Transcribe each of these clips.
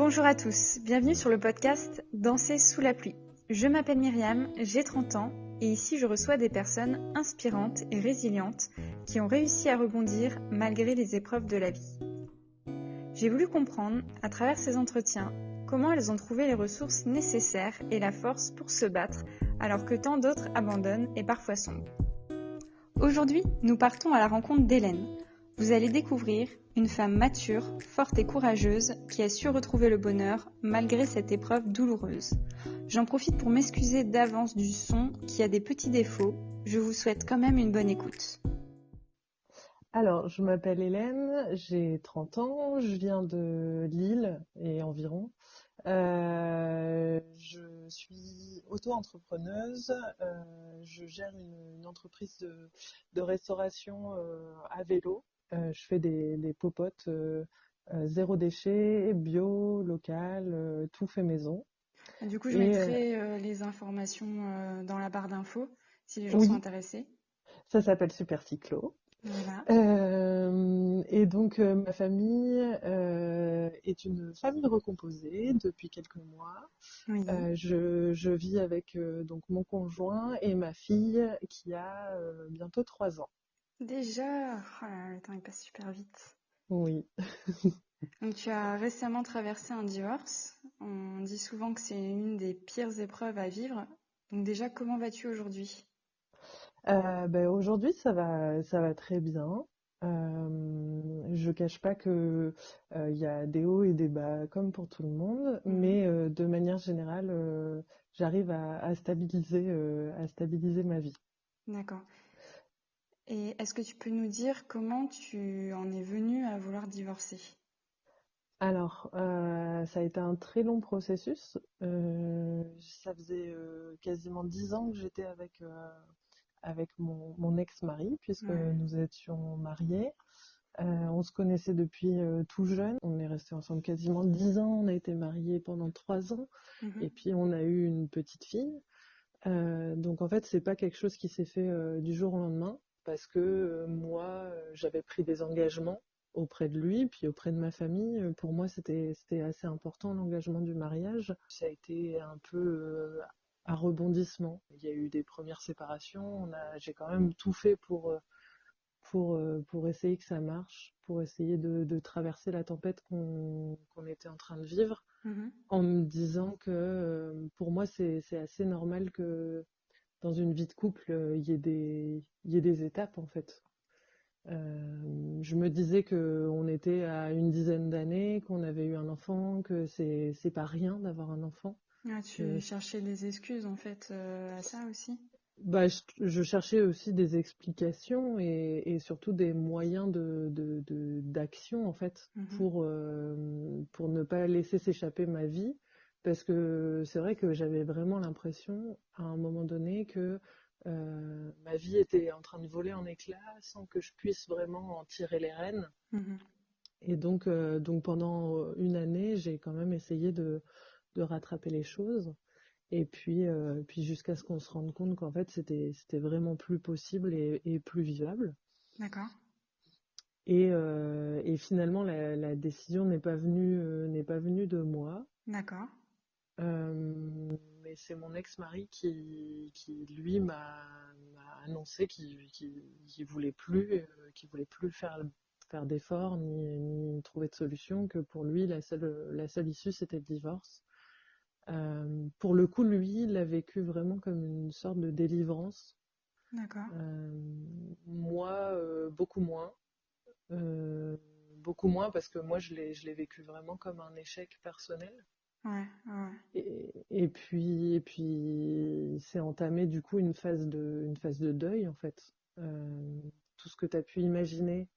Bonjour à tous, bienvenue sur le podcast Danser sous la pluie. Je m'appelle Myriam, j'ai 30 ans et ici je reçois des personnes inspirantes et résilientes qui ont réussi à rebondir malgré les épreuves de la vie. J'ai voulu comprendre, à travers ces entretiens, comment elles ont trouvé les ressources nécessaires et la force pour se battre alors que tant d'autres abandonnent et parfois sombrent. Aujourd'hui, nous partons à la rencontre d'Hélène. Vous allez découvrir une femme mature, forte et courageuse qui a su retrouver le bonheur malgré cette épreuve douloureuse. J'en profite pour m'excuser d'avance du son qui a des petits défauts. Je vous souhaite quand même une bonne écoute. Alors, je m'appelle Hélène, j'ai 30 ans, je viens de Lille et environ. Je suis auto-entrepreneuse, je gère une entreprise de restauration à vélo. Je fais des popotes zéro déchet, bio, local, tout fait maison. Du coup, je Et mettrai les informations dans la barre d'infos si les gens sont oui, intéressés. ça s'appelle Super Cyclo. Voilà. Et donc ma famille est une famille recomposée depuis quelques mois. Oui. Je vis avec donc mon conjoint et ma fille qui a bientôt 3 ans. Déjà, oh là là, le temps il passe super vite. Oui. Donc tu as récemment traversé un divorce. On dit souvent que c'est une des pires épreuves à vivre. Donc déjà, comment vas-tu aujourd'hui? Aujourd'hui ça va très bien. Je cache pas que il y a des hauts et des bas comme pour tout le monde, mais de manière générale, j'arrive à stabiliser ma vie. D'accord. Et est-ce que tu peux nous dire comment tu en es venue à vouloir divorcer? Alors, ça a été un très long processus. Ça faisait quasiment 10 ans que j'étais avec mon ex-mari, puisque Ouais. nous étions mariés. On se connaissait depuis tout jeune. On est restés ensemble quasiment 10 ans. On a été mariés pendant 3 ans. Mhm. Et puis, on a eu une petite fille. Donc, en fait, c'est pas quelque chose qui s'est fait du jour au lendemain, parce que moi, j'avais pris des engagements auprès de lui, puis auprès de ma famille. Pour moi, c'était assez important, l'engagement du mariage. Ça a été un peu un rebondissement. Il y a eu des premières séparations. J'ai quand même tout fait pour essayer que ça marche, pour essayer de traverser la tempête qu'on était en train de vivre, Mhm. en me disant que pour moi, c'est assez normal que dans une vie de couple, il y ait des étapes en fait. Je me disais qu'on était à une dizaine d'années, qu'on avait eu un enfant, que c'est pas rien d'avoir un enfant. Ah, Que tu cherchais des excuses en fait à ça aussi? je cherchais aussi des explications et surtout des moyens d'action en fait Mhm. pour ne pas laisser s'échapper ma vie. Parce que c'est vrai que j'avais vraiment l'impression à un moment donné que ma vie était en train de voler en éclats sans que je puisse vraiment en tirer les rênes. Mhm. Et donc pendant une année, j'ai quand même essayé de rattraper les choses. Et puis jusqu'à ce qu'on se rende compte qu'en fait, c'était vraiment plus possible et plus vivable. D'accord. Et finalement, la décision n'est pas venue de moi. D'accord. Mais c'est mon ex-mari qui lui, m'a annoncé qu'il qu'il voulait plus faire d'efforts ni trouver de solution, que pour lui, la seule issue, c'était le divorce. Pour le coup, lui, il l'a vécu vraiment comme une sorte de délivrance. D'accord. Euh, Moi, beaucoup moins. Euh, Beaucoup moins parce que moi, je l'ai vécu vraiment comme un échec personnel. Ouais, ouais. Et puis c'est entamé du coup une phase de deuil en fait. Tout ce que tu as pu imaginer,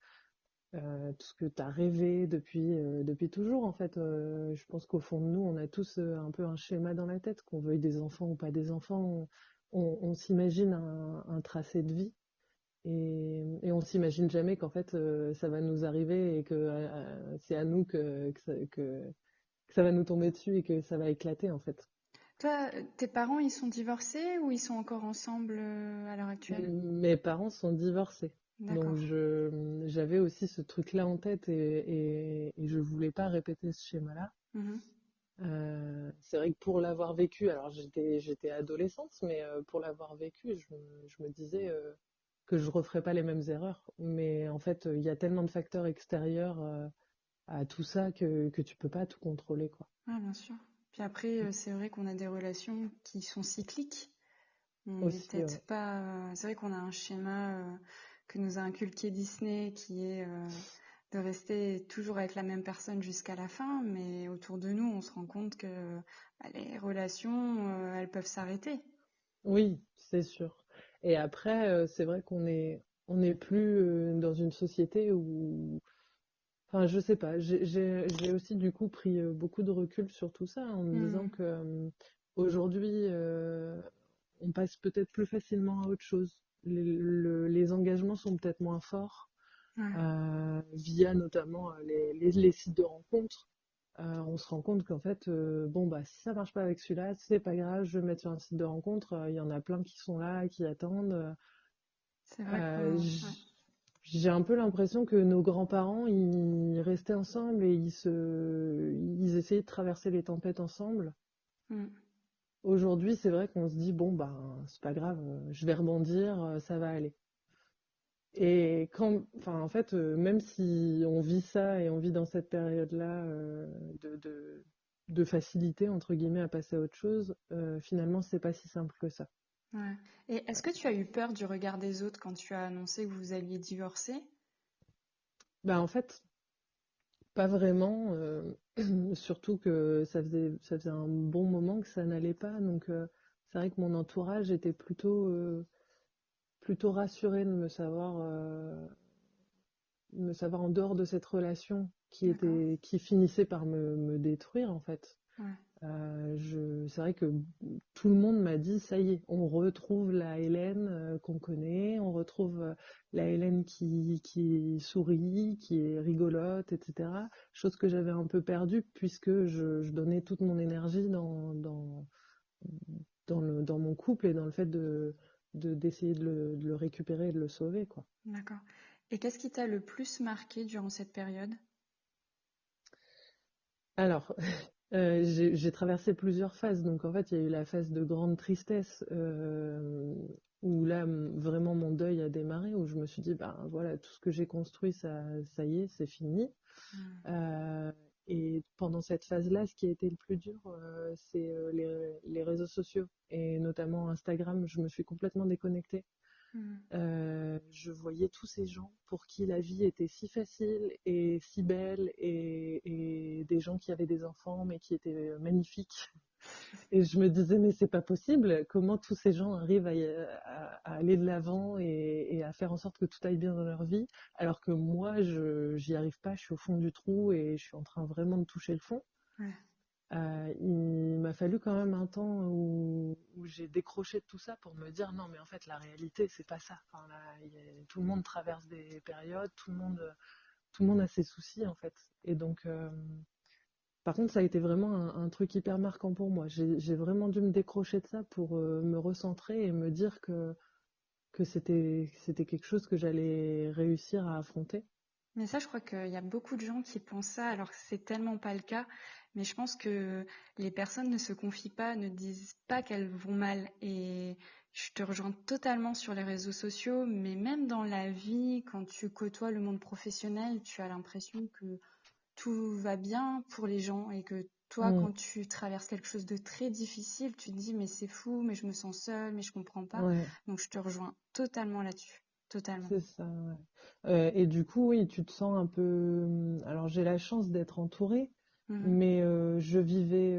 tout ce que tu as rêvé depuis toujours en fait. Je pense qu'au fond de nous, on a tous un peu un schéma dans la tête, qu'on veuille des enfants ou pas des enfants. On s'imagine un tracé de vie et on s'imagine jamais qu'en fait ça va nous arriver et que c'est à nous que ça va nous tomber dessus et que ça va éclater en fait. Toi, tes parents, ils sont divorcés ou ils sont encore ensemble à l'heure actuelle? Mes parents sont divorcés. Donc D'accord. j'avais aussi ce truc-là en tête et je voulais pas répéter ce schéma-là. Mhm. C'est vrai que pour l'avoir vécu, alors j'étais adolescente, mais pour l'avoir vécu, je me disais que je referais pas les mêmes erreurs. Mais en fait, il y a tellement de facteurs extérieurs à tout ça que tu peux pas tout contrôler, quoi. Ouais, bien sûr. Puis après, c'est vrai qu'on a des relations qui sont cycliques. On n'est Aussi, peut-être ouais. pas. C'est vrai qu'on a un schéma que nous a inculqué Disney qui est de rester toujours avec la même personne jusqu'à la fin, mais autour de nous, on se rend compte que bah, les relations, elles peuvent s'arrêter. Oui, c'est sûr. Et après, c'est vrai qu'on est plus dans une société où, enfin, je sais pas, j'ai aussi du coup pris beaucoup de recul sur tout ça en me disant Hmm. que aujourd'hui, on passe peut-être plus facilement à autre chose. Les engagements sont peut-être moins forts, Ouais, via notamment les sites de rencontres. On se rend compte qu'en fait, bon, bah, si ça marche pas avec celui-là, c'est pas grave, je vais me mettre sur un site de rencontre. Il y en a plein qui sont là, qui attendent. c'est vrai Euh, qu'on. Ouais. j- j'ai un peu l'impression que nos grands-parents, ils restaient ensemble et ils essayaient de traverser les tempêtes ensemble. Hmm. Aujourd'hui, c'est vrai qu'on se dit, bon, bah, c'est pas grave, je vais rebondir, ça va aller. Et enfin, en fait, même si on vit ça et on vit dans cette période-là de, de, de facilité, entre guillemets, à passer à autre chose, finalement, c'est pas si simple que ça. Ouais. Et est-ce que tu as eu peur du regard des autres quand tu as annoncé que vous alliez divorcer? Bah, en fait, pas vraiment, surtout que ça faisait un bon moment que ça n'allait pas, donc c'est vrai que mon entourage était plutôt rassuré de me savoir en dehors de cette relation D'accord. qui finissait par me détruire, en fait. Ouais. C'est vrai que tout le monde m'a dit, ça y est, on retrouve la Hélène qu'on connaît, on retrouve la Hélène qui sourit, qui est rigolote, etc. Chose que j'avais un peu perdue puisque je donnais toute mon énergie dans mon couple et dans le fait d'essayer de le récupérer et de le sauver, quoi. D'accord. Et qu'est-ce qui t'a le plus marqué durant cette période? Alors, j'ai traversé plusieurs phases. Donc, en fait, il y a eu la phase de grande tristesse où là, vraiment, mon deuil a démarré, où je me suis dit, ben voilà, tout ce que j'ai construit, ça y est, c'est fini. Hmm. Euh, et pendant cette phase-là, ce qui a été le plus dur, c'est les réseaux sociaux, et notamment Instagram. Je me suis complètement déconnectée. Hmm. Je voyais tous ces gens pour qui la vie était si facile et si belle et des gens qui avaient des enfants mais qui étaient magnifiques. Et je me disais, mais c'est pas possible, comment tous ces gens arrivent à aller de l'avant et à faire en sorte que tout aille bien dans leur vie, alors que moi, j'y arrive pas, je suis au fond du trou et je suis en train vraiment de toucher le fond. Ouais. Il m'a fallu quand même un temps où j'ai décroché de tout ça pour me dire non mais en fait la réalité c'est pas ça. Enfin, là, tout le monde traverse des périodes, tout le monde a ses soucis en fait. Et donc par contre ça a été vraiment un truc hyper marquant pour moi. J'ai vraiment dû me décrocher de ça pour me recentrer et me dire que c'était quelque chose que j'allais réussir à affronter. Mais ça, je crois qu'il y a beaucoup de gens qui pensent ça, alors que c'est tellement pas le cas. Mais je pense que les personnes ne se confient pas, ne disent pas qu'elles vont mal. Et je te rejoins totalement sur les réseaux sociaux, mais même dans la vie, quand tu côtoies le monde professionnel, tu as l'impression que tout va bien pour les gens et que toi, Mm, quand tu traverses quelque chose de très difficile, tu te dis mais c'est fou, mais je me sens seule, mais je comprends pas. ouais. Donc je te rejoins totalement là-dessus, totalement. C'est ça, ouais. Et du coup, oui, tu te sens un peu. Alors, j'ai la chance d'être entourée, Mhm, mais je vivais.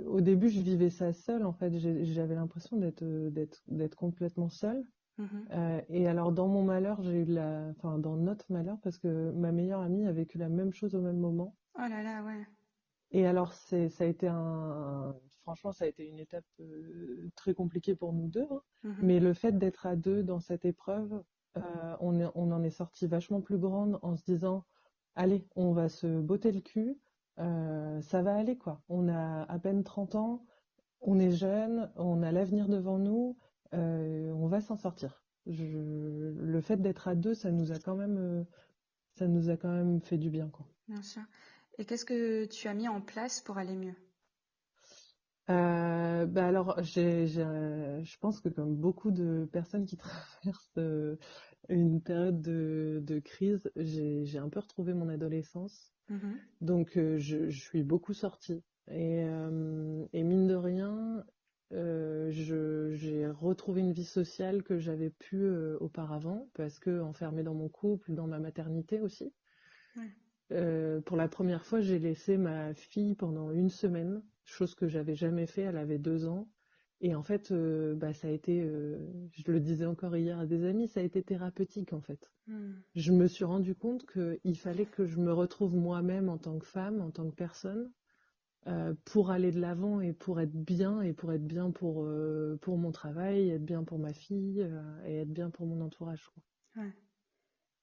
Au début, je vivais ça seule, en fait. J'avais l'impression d'être complètement seule. mhm. Et alors, dans mon malheur, j'ai eu enfin, dans notre malheur, parce que ma meilleure amie a vécu la même chose au même moment. Oh là là, ouais. Et alors, ça a été franchement, ça a été une étape très compliquée pour nous deux, hein. Mhm. Mais le fait d'être à deux dans cette épreuve, on en est sorti vachement plus grande en se disant, allez, on va se botter le cul, ça va aller, quoi. On a à peine 30 ans, on est jeune, on a l'avenir devant nous, on va s'en sortir. Le fait d'être à deux, ça nous a quand même fait du bien, quoi. Bien sûr. Et qu'est-ce que tu as mis en place pour aller mieux? Bah alors, je pense que comme beaucoup de personnes qui traversent une période de crise, j'ai un peu retrouvé mon adolescence. Mhm. Donc, je suis beaucoup sortie. Et mine de rien, j'ai retrouvé une vie sociale que j'avais pu auparavant, parce que enfermée dans mon couple, dans ma maternité aussi. Ouais. Pour la première fois, j'ai laissé ma fille pendant une semaine, chose que j'avais jamais fait. Elle avait 2 ans. Et en fait, bah, ça a été, je le disais encore hier à des amis, ça a été thérapeutique en fait. Mm. Je me suis rendu compte qu'il fallait que je me retrouve moi-même en tant que femme, en tant que personne, pour aller de l'avant et pour être bien pour mon travail, être bien pour ma fille, et être bien pour mon entourage, quoi. Ouais.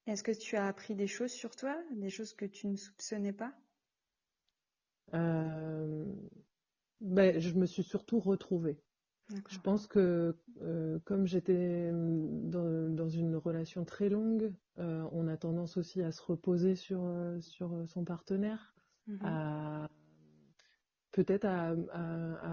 Est-ce que tu as appris des choses sur toi, des choses que tu ne soupçonnais pas? Euh, ben, je me suis surtout retrouvée. Je D'accord. pense que comme j'étais dans une relation très longue, on a tendance aussi à se reposer sur son partenaire, Mhm. à peut-être à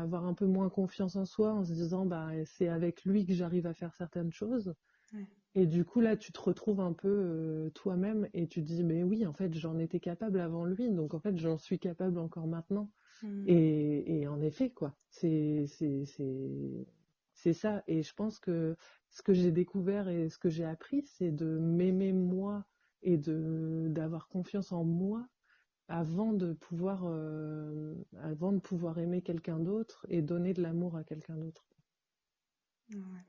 avoir un peu moins confiance en soi en se disant bah c'est avec lui que j'arrive à faire certaines choses. Ouais. Et du coup là tu te retrouves un peu toi-même et tu te dis mais oui en fait j'en étais capable avant lui donc en fait j'en suis capable encore maintenant. Mm. Et en effet, quoi, c'est ça. Et je pense que ce que j'ai découvert et ce que j'ai appris, c'est de m'aimer moi et d'avoir confiance en moi avant de pouvoir aimer quelqu'un d'autre et donner de l'amour à quelqu'un d'autre. Ouais.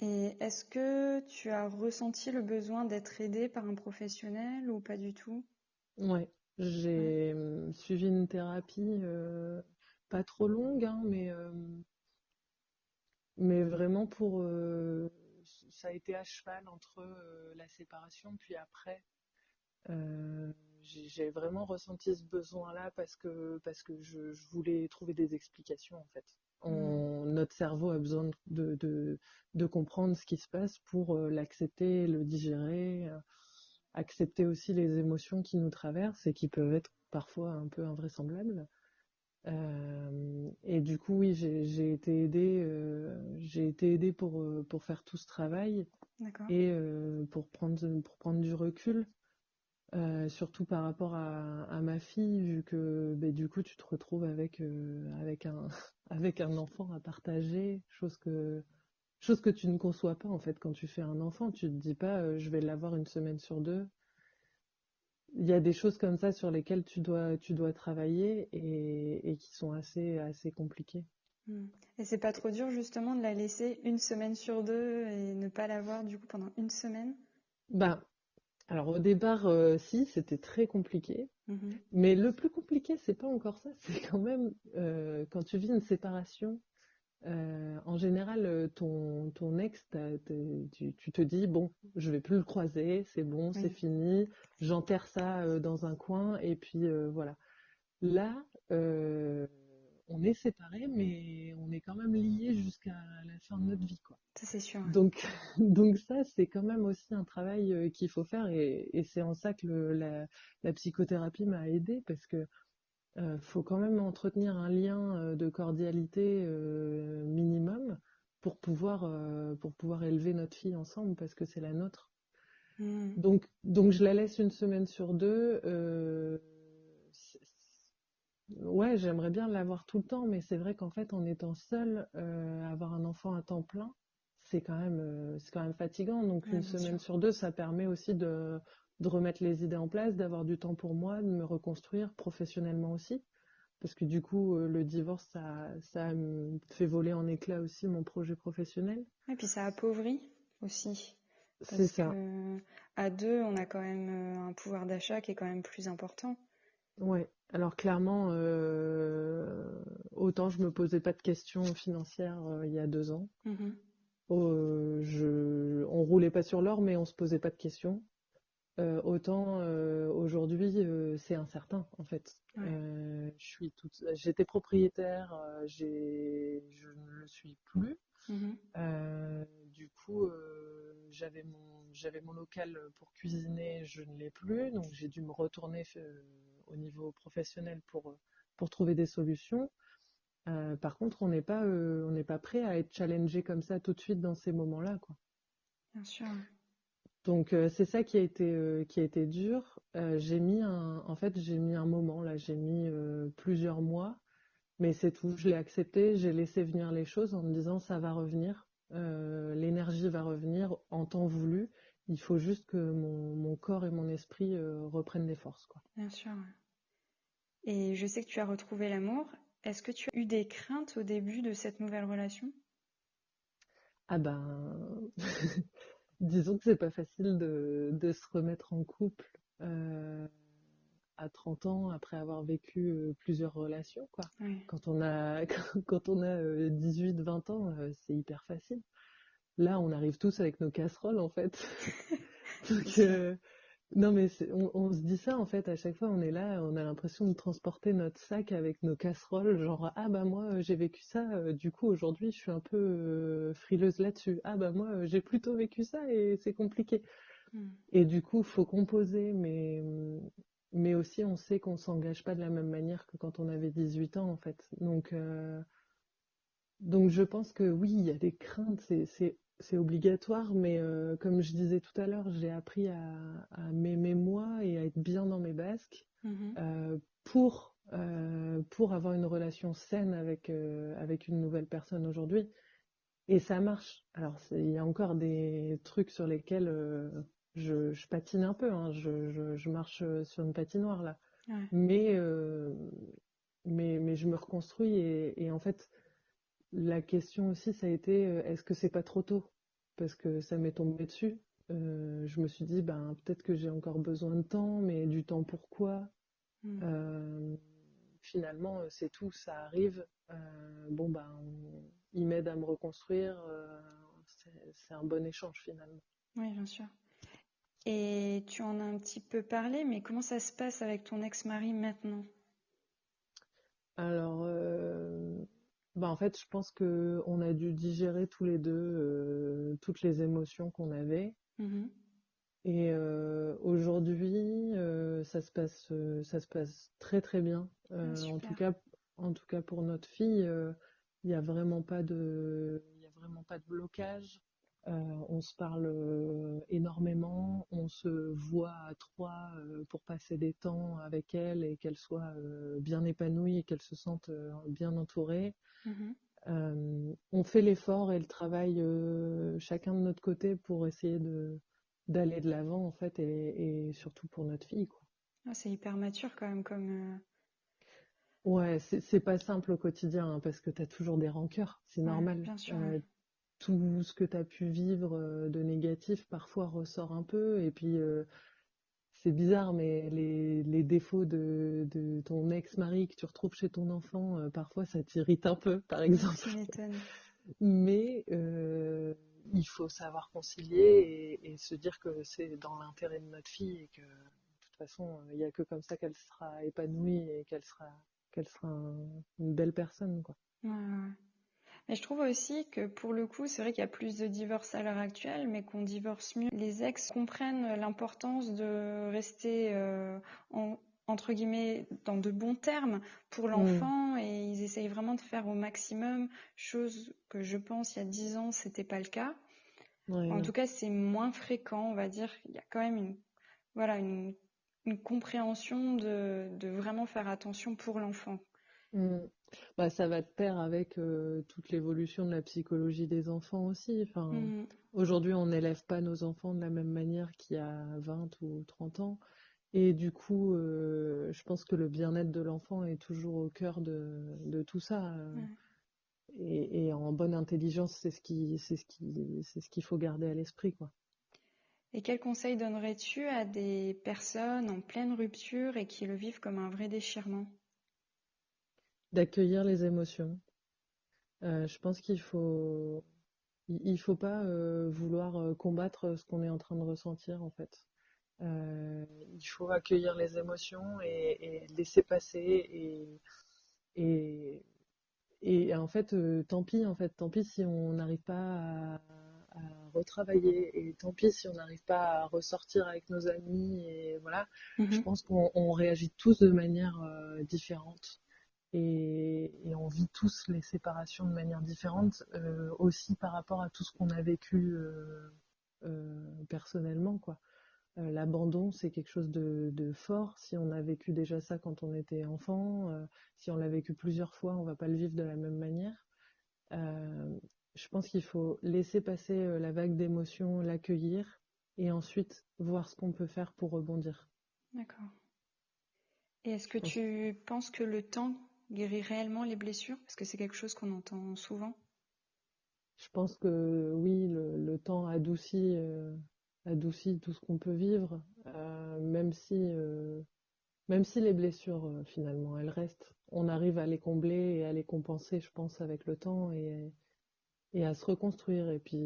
Et est-ce que tu as ressenti le besoin d'être aidée par un professionnel ou pas du tout? Ouais, Ouais. j'ai suivi une thérapie pas trop longue, hein, mais vraiment ça a été à cheval entre la séparation, puis après, euh, j'ai vraiment ressenti ce besoin-là parce que je voulais trouver des explications en fait. Mm. Notre cerveau a besoin de comprendre ce qui se passe pour l'accepter, le digérer, accepter aussi les émotions qui nous traversent et qui peuvent être parfois un peu invraisemblables. Et du coup, oui, j'ai été aidée pour faire tout ce travail D'accord. et pour prendre du recul, surtout par rapport à ma fille, vu que ben, du coup, tu te retrouves avec avec un enfant à partager, chose que tu ne conçois pas en fait quand tu fais un enfant. Tu te dis pas, je vais l'avoir une semaine sur deux. Il y a des choses comme ça sur lesquelles tu dois travailler et qui sont assez compliquées. Mm. Et c'est pas trop dur justement de la laisser une semaine sur deux et ne pas la voir du coup pendant une semaine? Ben, alors au départ, si, c'était très compliqué. Mhm. Mais le plus compliqué, c'est pas encore ça, c'est quand même quand tu vis une séparation. En général, ton ex, tu te dis, bon, je vais plus le croiser, c'est bon, c'est Oui. fini, j'enterre ça dans un coin, et puis voilà. Là, on est séparés, mais on est quand même liés jusqu'à la fin de notre vie, quoi. Ça c'est sûr. Donc, donc ça, c'est quand même aussi un travail qu'il faut faire, et c'est en ça que la psychothérapie m'a aidée, parce que faut quand même entretenir un lien de cordialité minimum pour pouvoir élever notre fille ensemble parce que c'est la nôtre. Mm. Donc je la laisse une semaine sur deux. Ouais, j'aimerais bien l'avoir tout le temps, mais c'est vrai qu'en fait, en étant seule, avoir un enfant à temps plein, c'est quand même fatigant. Donc Ouais, une bien sûr. semaine sur deux, ça permet aussi de remettre les idées en place, d'avoir du temps pour moi, de me reconstruire professionnellement aussi. Parce que du coup, le divorce, ça a fait voler en éclats aussi mon projet professionnel. Et puis ça appauvrit aussi. C'est Parce ça. que à deux, on a quand même un pouvoir d'achat qui est quand même plus important. Ouais. Alors clairement, autant je me posais pas de questions financières il y a 2 ans. Mhm. On roulait pas sur l'or, mais on se posait pas de questions. Autant aujourd'hui, c'est incertain en fait. Ouais. J'étais propriétaire, je ne le suis plus. Mhm. Du coup, j'avais mon local pour cuisiner, je ne l'ai plus, donc j'ai dû me retourner au niveau professionnel pour trouver des solutions. Par contre, on n'est pas prêt à être challengé comme ça tout de suite dans ces moments-là, quoi. Bien sûr. Donc c'est ça qui a été dur. J'ai mis un moment là, j'ai mis plusieurs mois, mais c'est tout. Je l'ai accepté, j'ai laissé venir les choses en me disant ça va revenir, l'énergie va revenir en temps voulu. Il faut juste que mon corps et mon esprit reprennent des forces, quoi. Bien sûr. Et je sais que tu as retrouvé l'amour. Est-ce que tu as eu des craintes au début de cette nouvelle relation? Ah ben, disons que c'est pas facile de se remettre en couple euh, à 30 ans après avoir vécu plusieurs relations, quoi. Oui. Quand on a 18-20 ans, c'est hyper facile. Là, on arrive tous avec nos casseroles, en fait. C'est Donc, sûr. non, mais on se dit ça, en fait, à chaque fois, on est là, on a l'impression de transporter notre sac avec nos casseroles, genre, ah bah moi, j'ai vécu ça, du coup, aujourd'hui, je suis un peu frileuse là-dessus. Ah bah moi, j'ai plutôt vécu ça et c'est compliqué. Mm. Et du coup, faut composer, mais aussi, on sait qu'on s'engage pas de la même manière que quand on avait 18 ans, en fait. Donc je pense que oui, il y a des craintes, c'est obligatoire, mais comme je disais tout à l'heure, j'ai appris à m'aimer moi et à être bien dans mes basques Mhm. pour avoir une relation saine avec une nouvelle personne aujourd'hui. Et ça marche. Alors, il y a encore des trucs sur lesquels je patine un peu, hein, je marche sur une patinoire là. Ouais. Mais, euh, mais je me reconstruis et en fait, la question aussi, ça a été est-ce que c'est pas trop tôt? Parce que ça m'est tombé dessus. Je me suis dit, ben, peut-être que j'ai encore besoin de temps, mais du temps pourquoi? Mm. Euh, Finalement, c'est tout, ça arrive. Bon, ben, il m'aide à me reconstruire. C'est un bon échange finalement. Oui, bien sûr. Et tu en as un petit peu parlé, mais comment ça se passe avec ton ex-mari maintenant? Alors, ben, en fait, je pense que on a dû digérer tous les deux toutes les émotions qu'on avait. Mhm. Et aujourd'hui, ça se passe très très bien. Ah, En tout super. cas, en tout cas pour notre fille, il y a vraiment pas de blocage. On se parle énormément, on se voit à trois pour passer des temps avec elle et qu'elle soit bien épanouie et qu'elle se sente bien entourée. Mhm. On fait l'effort et le travail chacun de notre côté pour essayer d'aller de l'avant en fait et surtout pour notre fille quoi. Ah, c'est hyper mature quand même comme... Ouais, c'est pas simple au quotidien hein, parce que t'as toujours des rancœurs, c'est Ouais, normal. bien sûr. Ouais. Tout ce que t'as pu vivre de négatif parfois ressort un peu et puis c'est bizarre mais les défauts de ton ex-mari que tu retrouves chez ton enfant parfois ça t'irrite un peu par Ouais, exemple. tu m'étonnes. Mais il faut savoir concilier et se dire que c'est dans l'intérêt de notre fille et que de toute façon, il n'y a que comme ça qu'elle sera épanouie et qu'elle sera une belle personne, quoi. Ouais, ouais, ouais. Mais je trouve aussi que pour le coup, c'est vrai qu'il y a plus de divorces à l'heure actuelle, mais qu'on divorce mieux. Les ex comprennent l'importance de rester entre guillemets dans de bons termes pour Mm. l'enfant et ils essayent vraiment de faire au maximum, chose que je pense il y a 10 ans, c'était pas le cas. Ouais, En tout non. cas, c'est moins fréquent, on va dire. Il y a quand même voilà, une compréhension de vraiment faire attention pour l'enfant. Mm. Bah, ça va de pair avec toute l'évolution de la psychologie des enfants aussi. Enfin, Mm, aujourd'hui, on n'élève pas nos enfants de la même manière qu'il y a 20 ou 30 ans. Et du coup, je pense que le bien-être de l'enfant est toujours au cœur de tout ça. ouais. Et en bonne intelligence, c'est ce qu'il faut garder à l'esprit, quoi. Et quel conseil donnerais-tu à des personnes en pleine rupture et qui le vivent comme un vrai déchirement? D'accueillir les émotions. Je pense qu'il faut pas vouloir combattre ce qu'on est en train de ressentir, en fait. Il faut accueillir les émotions et laisser passer et en fait, tant pis si on n'arrive pas retravailler. Et tant pis si on n'arrive pas à ressortir avec nos amis. Et voilà, je Mhm. pense qu'on réagit tous de manière différente. Et on vit tous les séparations de manière différente, aussi par rapport à tout ce qu'on a vécu personnellement, quoi. L'abandon, c'est quelque chose de fort. Si on a vécu déjà ça quand on était enfant, si on l'a vécu plusieurs fois, on va pas le vivre de la même manière. Euh, je pense qu'il faut laisser passer la vague d'émotions, l'accueillir, et ensuite voir ce qu'on peut faire pour rebondir. D'accord. Et est-ce Je que pense, tu penses que le temps guérit réellement les blessures? Parce que c'est quelque chose qu'on entend souvent. je pense que oui, le temps adoucit tout ce qu'on peut vivre, même si les blessures, finalement, elles restent. On arrive à les combler et à les compenser, je pense, avec le temps et à se reconstruire. Et puis,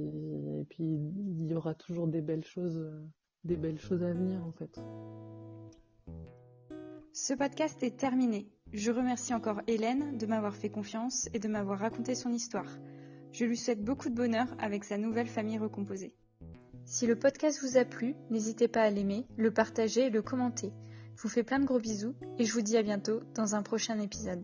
il y aura toujours des belles choses à venir, en fait. Ce podcast est terminé. Je remercie encore Hélène de m'avoir fait confiance et de m'avoir raconté son histoire. Je lui souhaite beaucoup de bonheur avec sa nouvelle famille recomposée. Si le podcast vous a plu, n'hésitez pas à l'aimer, le partager et le commenter. Je vous fais plein de gros bisous et je vous dis à bientôt dans un prochain épisode.